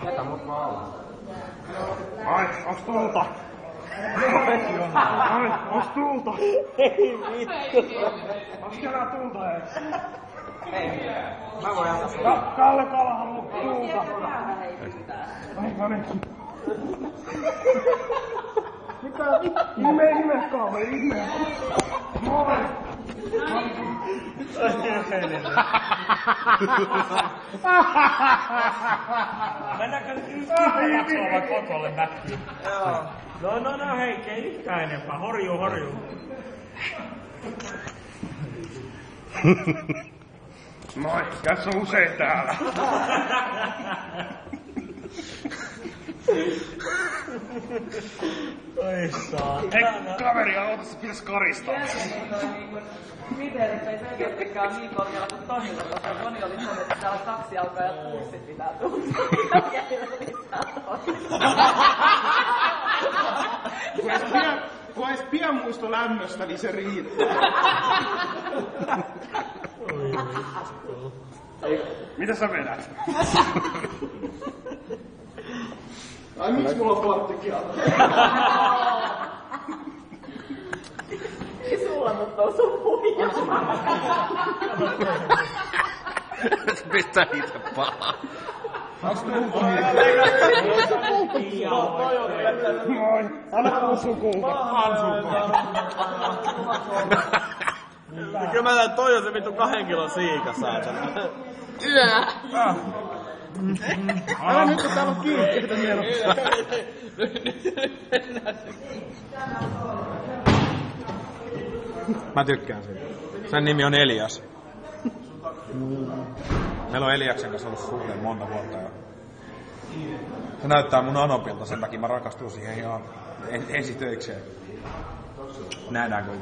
Jätä mut vaan. Ai, onks tulta? Ai, onks tulta? Ei vittu. Onks kerää tulta ees? Ei. Mä voin antaa sulle. Kalle Kala haluu tulta. Ai, anekin. Mitä? Ihme Kalle, ihme. Moi. Mennäänkö nyt katsoa vai kokolle näkyy? Joo. No hei, ei yhtään enempää. Horjuu. Moi, tässä on usein täällä. Oi Ei, kaveri, aloita se pitäis karistaa. Kriteerit ei selkeästikään ole niin korkealla kuin Tonilla, koska Toni oli sanonut, että täällä 2 jalkaa ja kurssit pitää tuntua. Kun edes pian muisto lämmöstä, niin se riittää. Mitä sä vedät? Ai miksi mulla on plattikieltä? Ei sulla, mutta on sun muija. Mistä niitä pahaa? Onks tulta? Moi, anna kuusun kulta. Kyllä mä näen toi on se vittu 2 kilon siika, saatana. Älä nyt, kun täällä on kiinni, mielokista. Mä tykkään siitä. Sen nimi on Elias. Meillä on Eliaksen kanssa ollut suhteen monta vuotta jo. Se näyttää mun anopilta, sen takia mä rakastun siihen ihan ensitöikseen. Nähdäänkö?